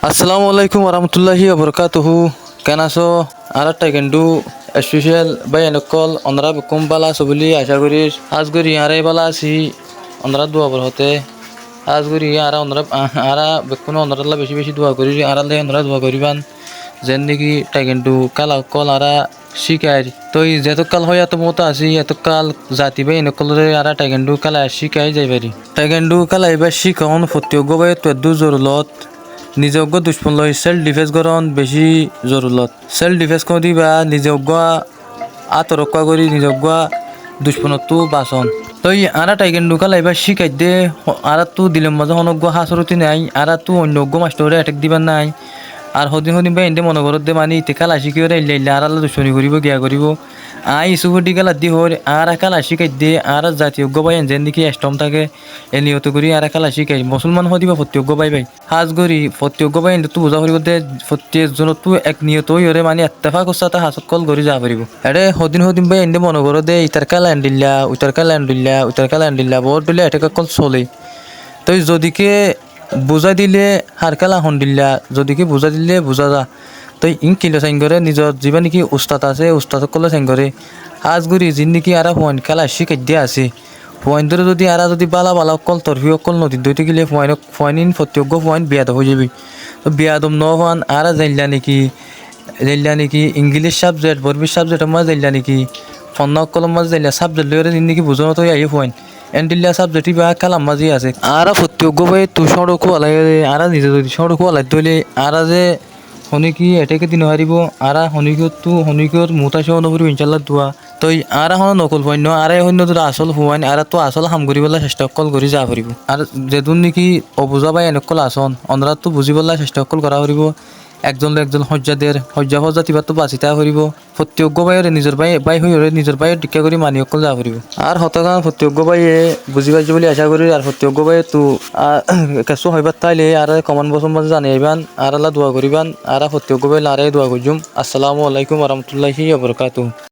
আসসালামু আলাইকুম ওরহমতুল্লাহি ওবরকাতুহু। কেন আছো? আর একটা কিন্তু স্পেশাল বাই এনকল অনরা বেকুম বালা আছো বলি আশা করি। আজ করি আরে বালা আছি অনরা দোয়া বর হতে আজ করি আর অনরা আরা বেকুন অনরাল্লা বেশি বেশি দোয়া করি আরালে অনরা দোয়া করিবান যেন নাকি তাই কিন্তু কাল কল আরা শিকায় তো যেত কাল হয় এত মতো আছি এত কাল জাতি বাই এনকলরে আরা তাই কিন্তু কালা শিকাই যাই পারি তাই কিন্তু কালা এবার শিকাউন ফতিয়োগ্য বাই তো জরুলত নিজজ্ঞ দুশ্মন লয় সেলফ ডিফেন্স করন বেশি জরুরত সেলফ ডিফেন্স করে দিবা নিজজ্ঞ আত্মরক্ষা করি নিজজ্ঞ দুশ্মনতো বাঁচন তই আর টাইগেন ঢুকাল এবার শিখাই দে আর তো দিলের মাঝে অনজ্ঞ হাসরতি নাই আর তো অন্যজ্ঞ মাস্টরে অ্যাটেক দিবার নাই আর সদিন সদিন বা এনে মনে করত দে মানে ইতে কালা শিখি এলে আর আল্লাহ দুশ্মনী করিব গিয়া করিব ইসুফুটি কালা দি হর আর কালা শিখাই দে আর জাতীয়জ্ঞ বাই যেন নাকি এস্টম থাকে এ নিয়ত করি আর কালা শিখাই মুসলমান হদিবা ফত্যজ্ঞ বাই বাই হাজ গরি ফত্যজ্ঞ বাই তো বুঝা করিব দে প্রত্যেকজন তো এক নিয়ত হইরে মানে এত্তেফাক সাথে হাসত কল করি যা পারিব এরে সদিন সদিন বাই এনে মনে করো দে ইতার কালা এন্ডিল্লা উতার কালা এন্ডিল্লা উতার কালা এন্ডিল্লা বহুত দিলে এটাকে কল চলে তো যদিকে বুঝা দিলে হার কালা হন্দিল্লা যদিকে বুঝা দিলে বুঝা যা তো ইন কিলো সাইন করে নিজের যিবা নাকি উস্তাদ আছে উস্তাদ কলে সাইন করে আজ গুরি যিন নাকি আর ফোন কালা শিখাই দিয়া আছে ফোন ধরে যদি আর যদি বালা বালা অকল তরফি অকল নদীর দইতে গেলে ফোন প্রত্যজ্ঞ ফোন বিয়াদব হয়ে যাবি তো বিয়াদব ন ফোন আর জাইলা নাকি ইংলিশ সাবজেক্ট বরবির সাবজেক্টের মাঝে জাইলা নাকি ফোন অকলের মাঝে জাইলা সাবজেক্ট লইরে যিন নাকি বুঝানো তো আই ফোন এন্ডিল্লা সাবজেক্টই বা কালাম মাঝে আছে আর প্রত্যজ্ঞ ভাই তু সড়ক আলাই আর নিজে যদি সড়ক আলাই তৈলে আর যে শনিকি এটাকে দিন হারিব আর শনিকর মোতাশে নবরিব ইনশাল্লাহ দোয়া তই আর এখন নকল পণ্য আর সৈন্য তোর আসল হুয়াইন আর তো আসল হাম করিবলে চেষ্টা কল কৰি যা ফুৰিব আর যেদুন নাকি অবুজা বাই এনেকল আসন অনরাত তো বুঝিবলে চেষ্টা কল করা ফুৰিব একজন হজ্জা তিবাৰ তো বাচিতা ফুৰিব প্রত্যজ্ঞ বাইরে নিজের বাই হইরে নিজের বাইরে টিকা করে মানি অকল যা ফুৰিব আর হতগান প্রত্যজ্ঞ বাইয়ে বুঝি পাইছে বলে আশা করি আর প্রত্যজ্ঞ বাইয়ে তো কেঁচু হইবার তাইলে আর কমন বছর মাঝে জানি আইবান আর আল্লাহ দোয়া করিবান আর প্রত্যজ্ঞ বাইলে আর দোয়া করজুম। আসসালামু আলাইকুম ওরহমতুল্লাহি ওবরকাতুহু।